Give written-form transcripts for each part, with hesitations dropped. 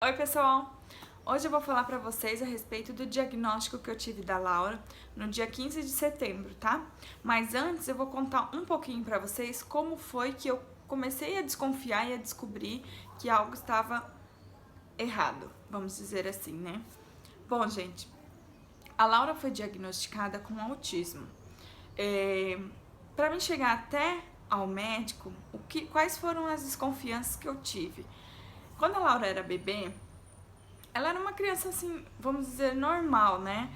Oi pessoal, hoje eu vou falar pra vocês a respeito do diagnóstico que eu tive da Laura no dia 15 de setembro, tá? Mas antes eu vou contar um pouquinho pra vocês como foi que eu comecei a desconfiar e a descobrir que algo estava errado, vamos dizer assim, né? Bom, gente, a Laura foi diagnosticada com autismo. Pra mim chegar até ao médico, quais foram as desconfianças que eu tive? Quando a Laura era bebê, ela era uma criança assim, vamos dizer, normal, né?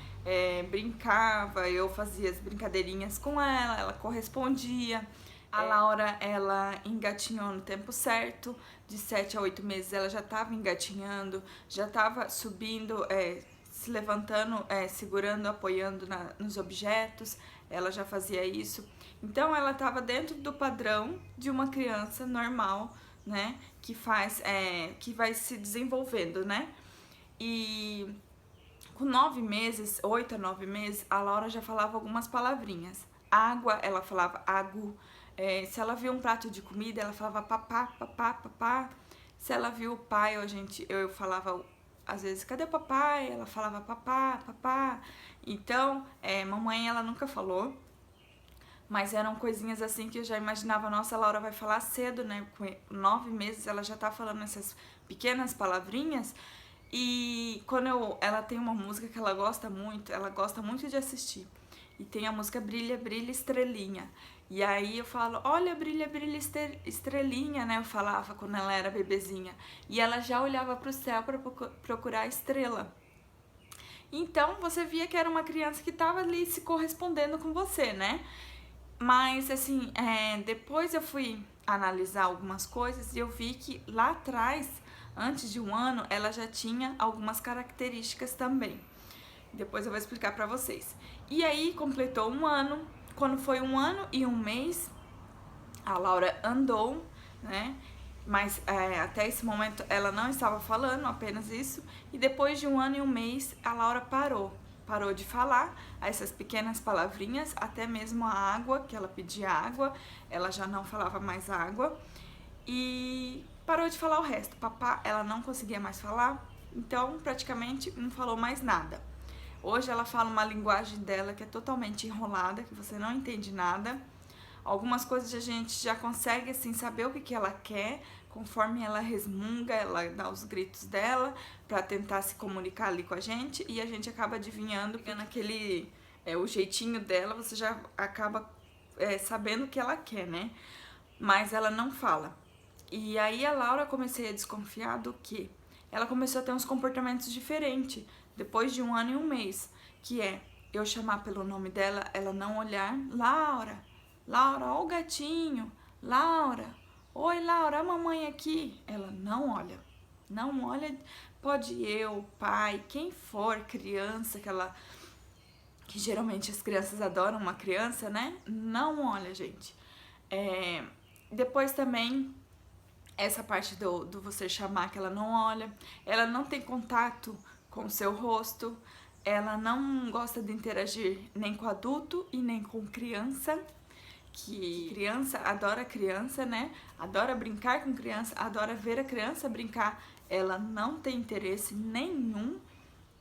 Brincava, eu fazia as brincadeirinhas com ela, ela correspondia. A Laura, ela engatinhou no tempo certo, de 7 a 8 meses ela já estava engatinhando, já estava subindo, se levantando, segurando, apoiando nos objetos, ela já fazia isso. Então ela estava dentro do padrão de uma criança normal, né? Que vai se desenvolvendo, né? E com 9 meses, 8 a 9 meses, a Laura já falava algumas palavrinhas. Água, ela falava agu. Se ela via um prato de comida, ela falava papá, papá, papá. Se ela viu o pai, eu falava, às vezes, cadê o papai? Ela falava papá, papá. Então, mamãe ela nunca falou. Mas eram coisinhas assim que eu já imaginava, nossa, a Laura vai falar cedo, né? Com 9 meses ela já tá falando essas pequenas palavrinhas. E ela tem uma música que ela gosta muito de assistir. E tem a música Brilha, Brilha, Estrelinha. E aí eu falo, olha, brilha, brilha, estrelinha, né? Eu falava quando ela era bebezinha. E ela já olhava pro céu para procurar a estrela. Então você via que era uma criança que estava ali se correspondendo com você, né? Mas assim, depois eu fui analisar algumas coisas e eu vi que lá atrás, antes de um ano, ela já tinha algumas características também. Depois eu vou explicar pra vocês. E aí completou um ano. Quando foi um ano e um mês, a Laura andou, né? Mas até esse momento ela não estava falando, apenas isso. E depois de um ano e um mês, a Laura parou de falar essas pequenas palavrinhas, até mesmo a água, que ela pedia água, ela já não falava mais água. E parou de falar o resto. Papá, ela não conseguia mais falar, então praticamente não falou mais nada. Hoje ela fala uma linguagem dela que é totalmente enrolada, que você não entende nada. Algumas coisas a gente já consegue assim saber o que ela quer, conforme ela resmunga, ela dá os gritos dela para tentar se comunicar ali com a gente e a gente acaba adivinhando, pegando o jeitinho dela, você já acaba sabendo o que ela quer, né? Mas ela não fala. E aí a Laura comecei a desconfiar do que ela começou a ter uns comportamentos diferentes depois de um ano e um mês, que é eu chamar pelo nome dela, ela não olhar, Laura, Laura, ó o gatinho, Laura, oi Laura, a mamãe aqui. Ela não olha, não olha, pode eu, pai, quem for, criança, que geralmente as crianças adoram uma criança, né? Não olha, gente. Depois também essa parte do você chamar que ela não olha, ela não tem contato com o seu rosto, ela não gosta de interagir nem com adulto e nem com criança, que criança, né? Adora brincar com criança, adora ver a criança brincar, ela não tem interesse nenhum.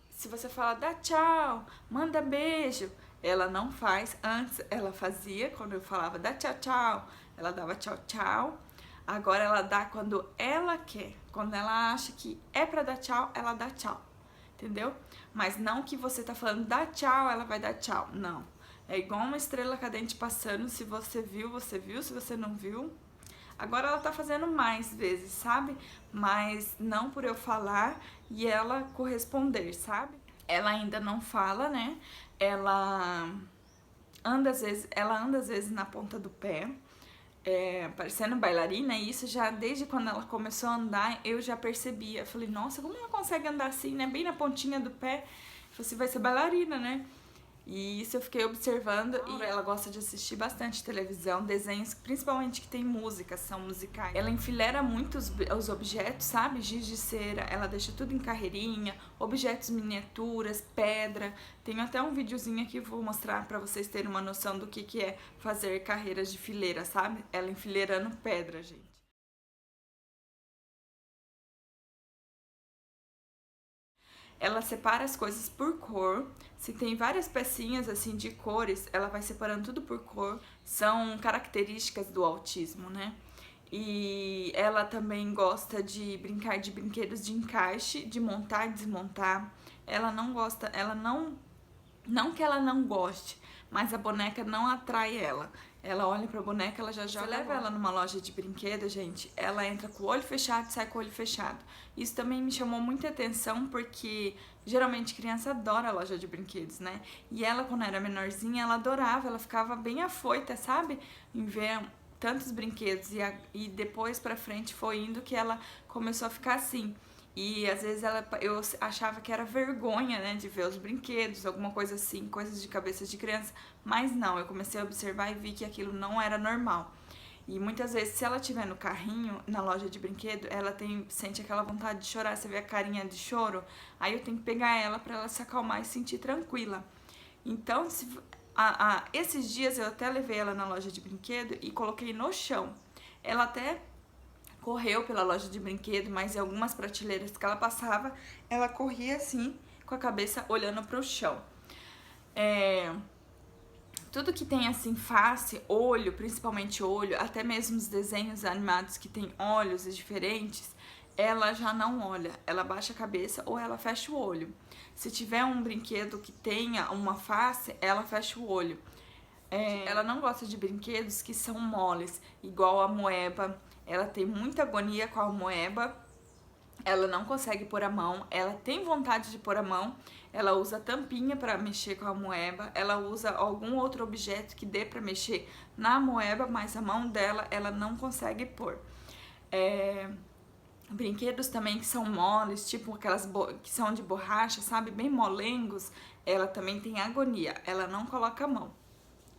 Se você fala dá tchau, manda beijo, ela não faz. Antes ela fazia, quando eu falava dá tchau, tchau, ela dava tchau, tchau. Agora ela dá quando ela quer. Quando ela acha que é pra dar tchau, ela dá tchau. Entendeu? Mas não que você tá falando dá tchau, ela vai dar tchau. Não. É igual uma estrela cadente passando. Se você viu, você viu. Se você não viu. Agora ela tá fazendo mais vezes, sabe? Mas não por eu falar e ela corresponder, sabe? Ela ainda não fala, né? Ela anda às vezes na ponta do pé, parecendo bailarina, e isso já desde quando ela começou a andar eu já percebia. Eu falei, nossa, como ela consegue andar assim, né? Bem na pontinha do pé. Eu falei, você vai ser bailarina, né? E isso eu fiquei observando e ela gosta de assistir bastante televisão, desenhos, principalmente que tem música, são musicais. Ela enfileira muito os objetos, sabe? Giz de cera, ela deixa tudo em carreirinha, objetos miniaturas, pedra. Tenho até um videozinho aqui que eu vou mostrar pra vocês terem uma noção do que é fazer carreiras de fileira, sabe? Ela enfileirando pedra, gente. ela separa as coisas por cor. Se tem várias pecinhas assim de cores, ela vai separando tudo por cor. São características do autismo, né? E ela também gosta de brincar de brinquedos de encaixe, de montar e desmontar. Ela não gosta, ela não que ela não goste, mas a boneca não atrai ela. Ela olha pra boneca, ela já joga. Você leva ela numa loja de brinquedo, gente, ela entra com o olho fechado e sai com o olho fechado. Isso também me chamou muita atenção porque geralmente criança adora a loja de brinquedos, né? E ela, quando era menorzinha, ela adorava, ela ficava bem afoita, sabe? Em ver tantos brinquedos. E depois pra frente foi indo que ela começou a ficar assim. E às vezes eu achava que era vergonha, né, de ver os brinquedos, alguma coisa assim, coisas de cabeça de criança, mas não, eu comecei a observar e vi que aquilo não era normal. E muitas vezes, se ela estiver no carrinho, na loja de brinquedo, ela sente aquela vontade de chorar, você vê a carinha de choro, aí eu tenho que pegar ela pra ela se acalmar e se sentir tranquila. Então, esses dias eu até levei ela na loja de brinquedo e coloquei no chão. Ela até correu pela loja de brinquedo, mas em algumas prateleiras que ela passava, ela corria assim, com a cabeça olhando para o chão. Tudo que tem assim face, olho, principalmente olho, até mesmo os desenhos animados que tem olhos diferentes, ela já não olha, ela baixa a cabeça ou ela fecha o olho. Se tiver um brinquedo que tenha uma face, ela fecha o olho. Ela não gosta de brinquedos que são moles, igual a moeba. Ela tem muita agonia com a moeba, ela não consegue pôr a mão, ela tem vontade de pôr a mão, ela usa tampinha para mexer com a moeba, ela usa algum outro objeto que dê para mexer na moeba, mas a mão dela ela não consegue pôr. Brinquedos também que são moles, tipo aquelas que são de borracha, sabe, bem molengos, ela também tem agonia, ela não coloca a mão.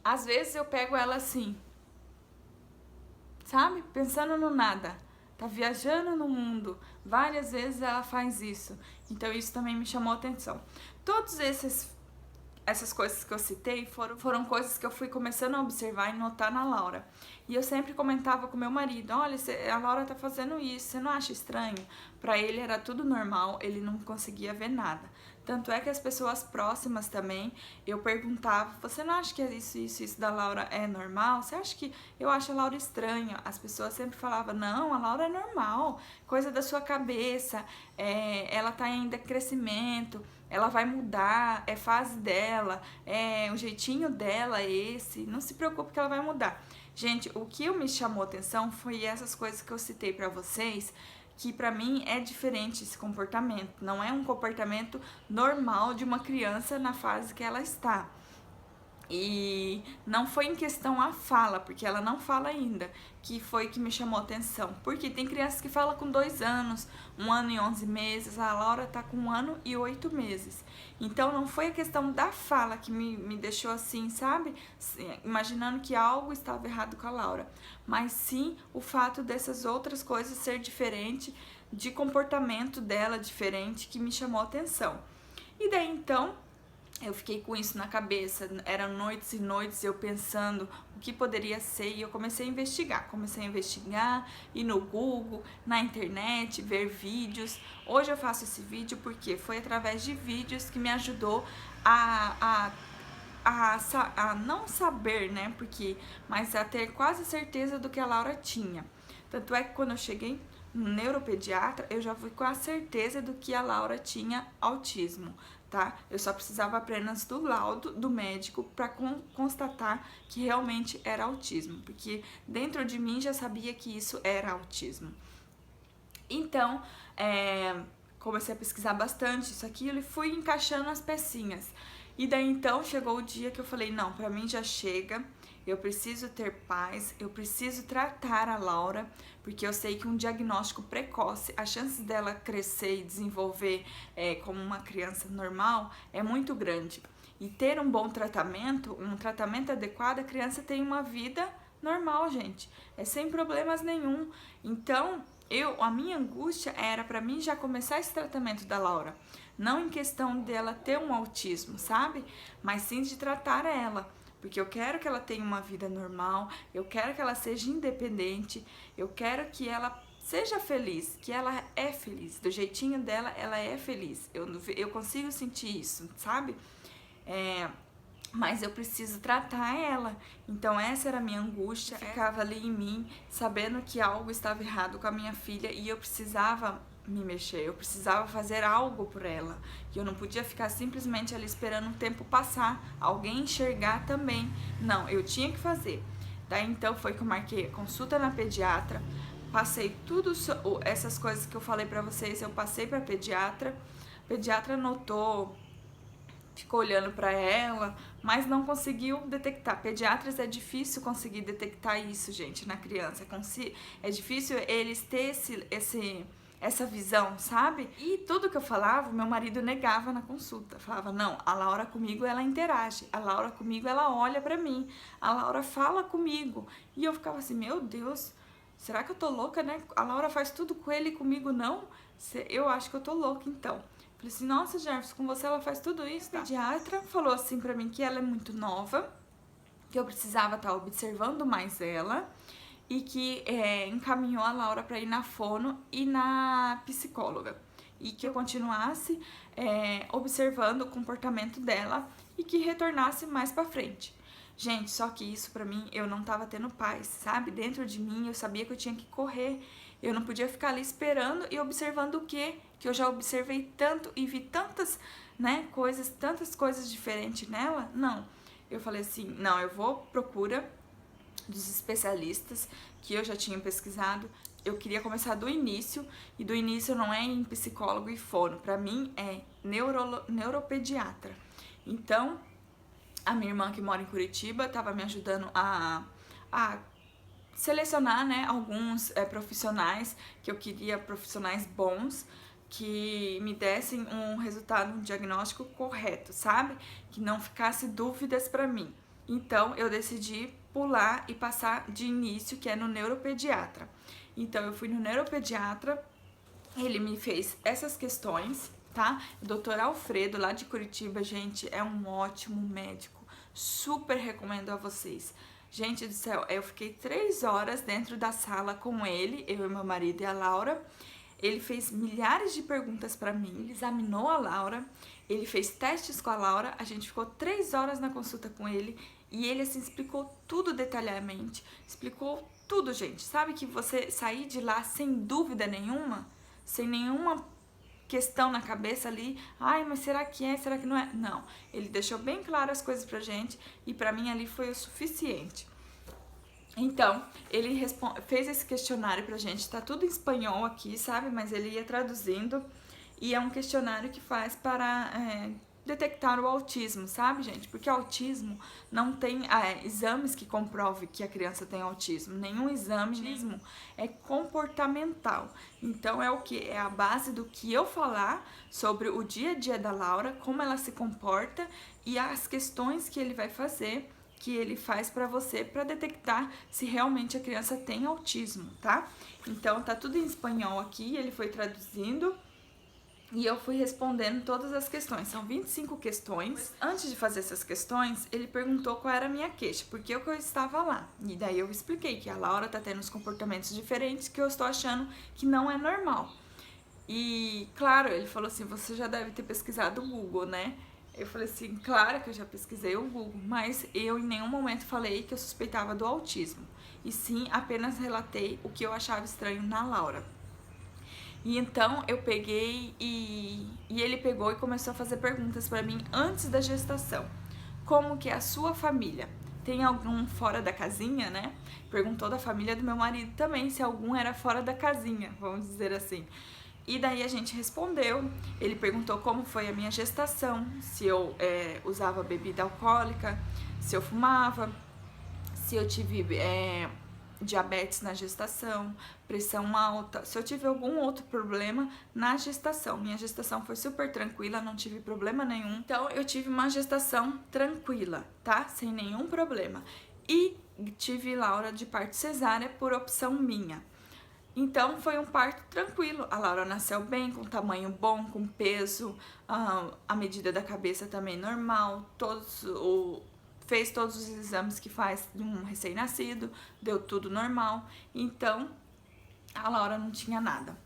Às vezes eu pego ela assim, sabe? Pensando no nada. Tá viajando no mundo. Várias vezes ela faz isso. Então isso também me chamou a atenção. Todos essas coisas que eu citei foram coisas que eu fui começando a observar e notar na Laura. E eu sempre comentava com meu marido, olha, a Laura tá fazendo isso, você não acha estranho? Pra ele era tudo normal, ele não conseguia ver nada. Tanto é que as pessoas próximas também, eu perguntava, você não acha que isso da Laura é normal? Você acha que eu acho a Laura estranha? As pessoas sempre falavam, não, a Laura é normal, coisa da sua cabeça, ela tá ainda em crescimento, ela vai mudar, é fase dela, o jeitinho dela é esse, não se preocupe que ela vai mudar. Gente, o que me chamou atenção foi essas coisas que eu citei pra vocês, que pra mim é diferente esse comportamento, não é um comportamento normal de uma criança na fase que ela está. E não foi em questão a fala, porque ela não fala ainda, que foi que me chamou a atenção. Porque tem crianças que falam com 2 anos, 1 ano e 11 meses, a Laura tá com 1 ano e 8 meses. Então não foi a questão da fala que me deixou assim, sabe? Imaginando que algo estava errado com a Laura. Mas sim o fato dessas outras coisas ser diferente, de comportamento dela diferente, que me chamou a atenção. E daí então eu fiquei com isso na cabeça, eram noites e noites eu pensando o que poderia ser e eu comecei a investigar, ir no Google, na internet, ver vídeos. Hoje eu faço esse vídeo porque foi através de vídeos que me ajudou a não saber, né, mas a ter quase certeza do que a Laura tinha. Tanto é que quando eu cheguei no neuropediatra, eu já fui com a certeza do que a Laura tinha autismo, tá? Eu só precisava apenas do laudo do médico para constatar que realmente era autismo, porque dentro de mim já sabia que isso era autismo. Então, comecei a pesquisar bastante isso, aquilo e fui encaixando as pecinhas. E daí então chegou o dia que eu falei, não, pra mim já chega, eu preciso ter paz, eu preciso tratar a Laura, porque eu sei que um diagnóstico precoce, a chance dela crescer e desenvolver como uma criança normal é muito grande. E ter um bom tratamento, um tratamento adequado, a criança tem uma vida normal, gente, sem problemas nenhum. Então, a minha angústia era pra mim já começar esse tratamento da Laura. Não em questão dela ter um autismo, sabe? Mas sim de tratar ela. Porque eu quero que ela tenha uma vida normal, eu quero que ela seja independente, eu quero que ela seja feliz, que ela é feliz, do jeitinho dela, ela é feliz. Eu consigo sentir isso, sabe? Mas eu preciso tratar ela. Então essa era a minha angústia, ficava ali em mim, sabendo que algo estava errado com a minha filha e eu precisava me mexer, eu precisava fazer algo por ela. E eu não podia ficar simplesmente ali esperando o tempo passar, alguém enxergar também. Não, eu tinha que fazer. Daí então foi que eu marquei consulta na pediatra, passei tudo essas coisas que eu falei pra vocês, eu passei pra pediatra. A pediatra notou, ficou olhando para ela, mas não conseguiu detectar. Pediatras é difícil conseguir detectar isso, gente, na criança. É difícil eles ter essa visão, sabe? E tudo que eu falava, meu marido negava na consulta. Falava, não, a Laura comigo, ela interage. A Laura comigo, ela olha pra mim. A Laura fala comigo. E eu ficava assim, meu Deus, será que eu tô louca, né? A Laura faz tudo com ele e comigo não? Eu acho que eu tô louca, então. Falei assim, nossa, Jefferson, com você ela faz tudo isso, tá? A pediatra falou assim pra mim que ela é muito nova, que eu precisava estar observando mais ela e que encaminhou a Laura pra ir na fono e na psicóloga. E que eu continuasse observando o comportamento dela e que retornasse mais pra frente. Gente, só que isso pra mim, eu não tava tendo paz, sabe? Dentro de mim, eu sabia que eu tinha que correr. Eu não podia ficar ali esperando e observando o quê? Que eu já observei tanto e vi tantas, né, tantas coisas diferentes nela. Não. Eu falei assim, não, eu vou procura dos especialistas que eu já tinha pesquisado. Eu queria começar do início, e do início não é em psicólogo e fono. Pra mim é neuropediatra. Então, a minha irmã que mora em Curitiba estava me ajudando a selecionar, né, alguns profissionais que eu queria, profissionais bons, que me dessem um resultado, um diagnóstico correto, sabe? Que não ficasse dúvidas para mim. Então eu decidi pular e passar de início, que é no neuropediatra. Então eu fui no neuropediatra, ele me fez essas questões, tá? O Dr. Alfredo, lá de Curitiba, gente, é um ótimo médico. Super recomendo a vocês. Gente do céu, eu fiquei 3 horas dentro da sala com ele, eu e meu marido e a Laura. Ele fez milhares de perguntas pra mim, ele examinou a Laura, ele fez testes com a Laura, a gente ficou 3 horas na consulta com ele e ele assim explicou tudo detalhadamente, explicou tudo, gente. Sabe que você sair de lá sem dúvida nenhuma, sem nenhuma questão na cabeça ali, ai, mas será que é, será que não é? Não, ele deixou bem claro as coisas pra gente e pra mim ali foi o suficiente. Então, ele fez esse questionário pra gente, tá tudo em espanhol aqui, sabe? Mas ele ia traduzindo e é um questionário que faz para detectar o autismo, sabe, gente? Porque autismo não tem exames que comprovem que a criança tem autismo. Nenhum exame mesmo é comportamental. Então, é o que? É a base do que eu falar sobre o dia a dia da Laura, como ela se comporta e as questões que ele vai fazer, que ele faz para você, para detectar se realmente a criança tem autismo, tá? Então, tá tudo em espanhol aqui, ele foi traduzindo e eu fui respondendo todas as questões. São 25 questões. Antes de fazer essas questões, ele perguntou qual era a minha queixa, porque eu estava lá. E daí eu expliquei que a Laura tá tendo uns comportamentos diferentes que eu estou achando que não é normal. E, claro, ele falou assim, você já deve ter pesquisado o Google, né? Eu falei assim, claro que eu já pesquisei o Google, mas eu em nenhum momento falei que eu suspeitava do autismo. E sim, apenas relatei o que eu achava estranho na Laura. E então eu peguei e ele pegou e começou a fazer perguntas para mim antes da gestação. Como que é a sua família? Tem algum fora da casinha, né? Perguntou da família do meu marido também, se algum era fora da casinha, vamos dizer assim. E daí a gente respondeu, ele perguntou como foi a minha gestação, se eu usava bebida alcoólica, se eu fumava, se eu tive diabetes na gestação, pressão alta, se eu tive algum outro problema na gestação. Minha gestação foi super tranquila, não tive problema nenhum. Então eu tive uma gestação tranquila, tá? Sem nenhum problema. E tive Laura de parto cesárea por opção minha. Então foi um parto tranquilo, a Laura nasceu bem, com tamanho bom, com peso, a medida da cabeça também normal, fez todos os exames que faz de um recém-nascido, deu tudo normal. Então A Laura não tinha nada.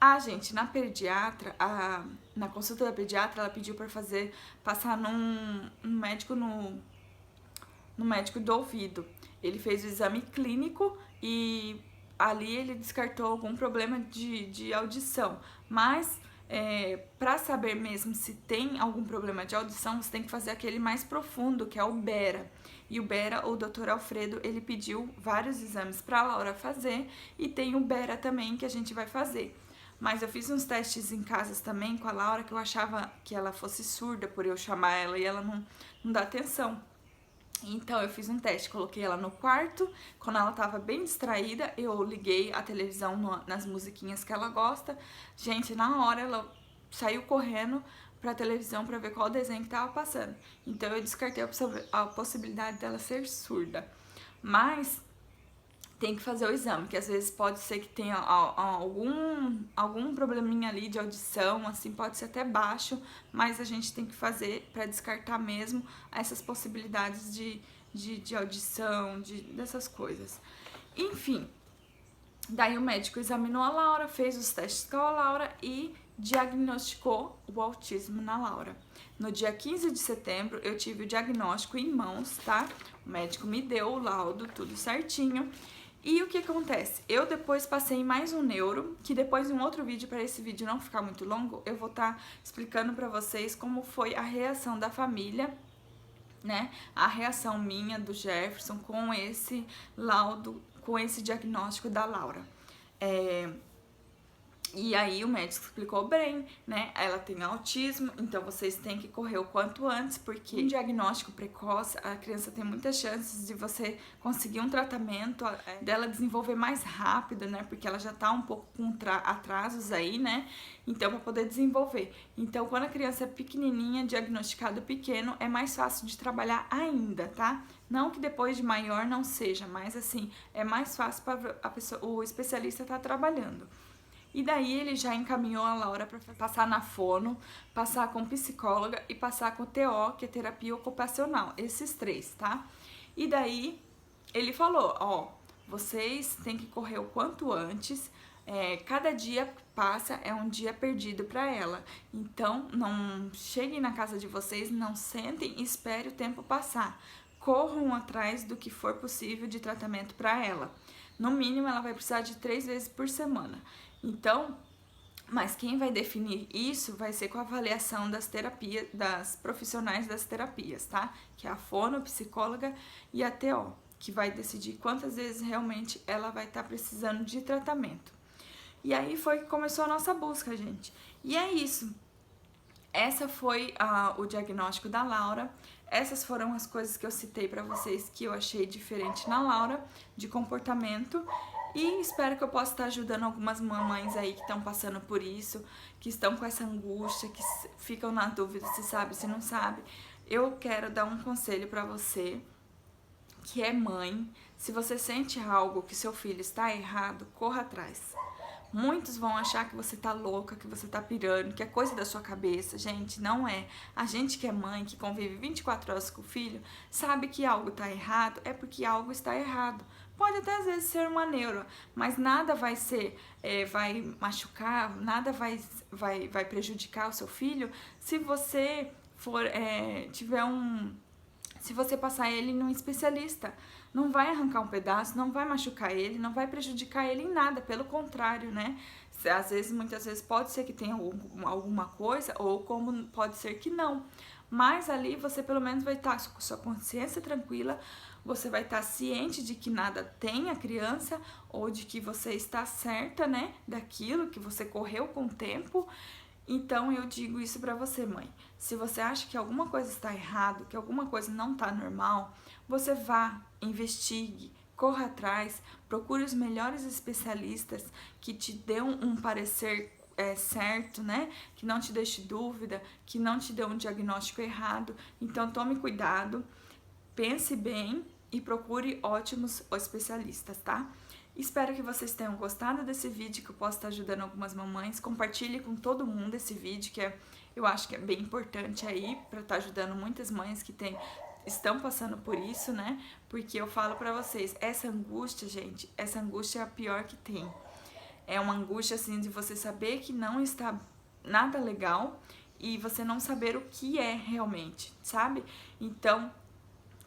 Ah, gente, na pediatra, na consulta da pediatra, ela pediu pra passar num médico no médico do ouvido. Ele fez o exame clínico e ali ele descartou algum problema de audição. Mas para saber mesmo se tem algum problema de audição, você tem que fazer aquele mais profundo, que é o Bera. E o Bera, o Dr. Alfredo, ele pediu vários exames para a Laura fazer e tem o Bera também que a gente vai fazer. Mas eu fiz uns testes em casa também com a Laura que eu achava que ela fosse surda por eu chamar ela e ela não dá atenção. Então eu fiz um teste, coloquei ela no quarto, quando ela tava bem distraída, eu liguei a televisão nas musiquinhas que ela gosta. Gente, na hora ela saiu correndo pra televisão pra ver qual desenho que tava passando. Então eu descartei a possibilidade dela ser surda. Mas tem que fazer o exame, que às vezes pode ser que tenha algum probleminha ali de audição, assim, pode ser até baixo, mas a gente tem que fazer para descartar mesmo essas possibilidades de audição, dessas coisas. Enfim, daí o médico examinou a Laura, fez os testes com a Laura e diagnosticou o autismo na Laura. No dia 15 de setembro eu tive o diagnóstico em mãos, tá? O médico me deu o laudo, tudo certinho. E o que acontece? Eu depois passei em mais um neuro, que depois em um outro vídeo, para esse vídeo não ficar muito longo, eu vou estar explicando para vocês como foi a reação da família, né? A reação minha, do Jefferson, com esse laudo, com esse diagnóstico da Laura. E aí o médico explicou bem, né? Ela tem autismo, então vocês têm que correr o quanto antes, porque um diagnóstico precoce, a criança tem muitas chances de você conseguir um tratamento, dela desenvolver mais rápido, né? Porque ela já tá um pouco com atrasos aí, né? Então, para poder desenvolver. Então, quando a criança é pequenininha, diagnosticado pequeno, é mais fácil de trabalhar ainda, tá? Não que depois de maior não seja, mas assim, é mais fácil para o especialista estar trabalhando. E daí ele já encaminhou a Laura para passar na fono, passar com psicóloga e passar com TO, que é terapia ocupacional, esses três, tá? E daí ele falou, ó, vocês têm que correr o quanto antes, cada dia que passa é um dia perdido para ela. Então não cheguem na casa de vocês, não sentem e esperem o tempo passar. Corram atrás do que for possível de tratamento para ela. No mínimo ela vai precisar de 3 vezes por semana. Então, mas quem vai definir isso vai ser com a avaliação das terapias, das profissionais das terapias, tá? Que é a fono, psicóloga e a TO, que vai decidir quantas vezes realmente ela vai estar precisando de tratamento. E aí foi que começou a nossa busca, gente. E é isso. Essa foi o diagnóstico da Laura. Essas foram as coisas que eu citei para vocês que eu achei diferente na Laura, de comportamento. E espero que eu possa estar ajudando algumas mamães aí que estão passando por isso, que estão com essa angústia, que ficam na dúvida se sabe, se não sabe. Eu quero dar um conselho para você, que é mãe. Se você sente algo que seu filho está errado, corra atrás. Muitos vão achar que você tá louca, que você tá pirando, que é coisa da sua cabeça. Gente, não é. A gente que é mãe, que convive 24 horas com o filho, sabe que algo tá errado, é porque algo está errado. Pode até às vezes ser uma neuro, mas nada vai ser, vai machucar, nada vai prejudicar o seu filho se você se você passar ele num especialista. Não vai arrancar um pedaço, não vai machucar ele, não vai prejudicar ele em nada, pelo contrário, né? Às vezes, muitas vezes pode ser que tenha alguma coisa, ou como pode ser que não. Mas ali você pelo menos vai estar com sua consciência tranquila, você vai estar ciente de que nada tem a criança, ou de que você está certa, né, daquilo, que você correu com o tempo. Então eu digo isso pra você, mãe. Se você acha que alguma coisa está errado, que alguma coisa não está normal, você vá, investigue, corra atrás, procure os melhores especialistas que te dê um parecer certo, né? Que não te deixe dúvida, que não te dê um diagnóstico errado. Então tome cuidado, pense bem e procure ótimos especialistas, tá? Espero que vocês tenham gostado desse vídeo, que eu possa estar ajudando algumas mamães. Compartilhe com todo mundo esse vídeo, que eu acho que é bem importante aí, para estar ajudando muitas mães que estão passando por isso, né? Porque eu falo pra vocês, essa angústia, gente, essa angústia é a pior que tem. É uma angústia assim de você saber que não está nada legal e você não saber o que é realmente, sabe? Então,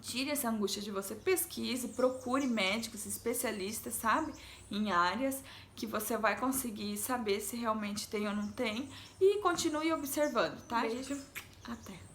tire essa angústia de você, pesquise, procure médicos, especialistas, sabe? Em áreas que você vai conseguir saber se realmente tem ou não tem e continue observando, tá? Beijo, até!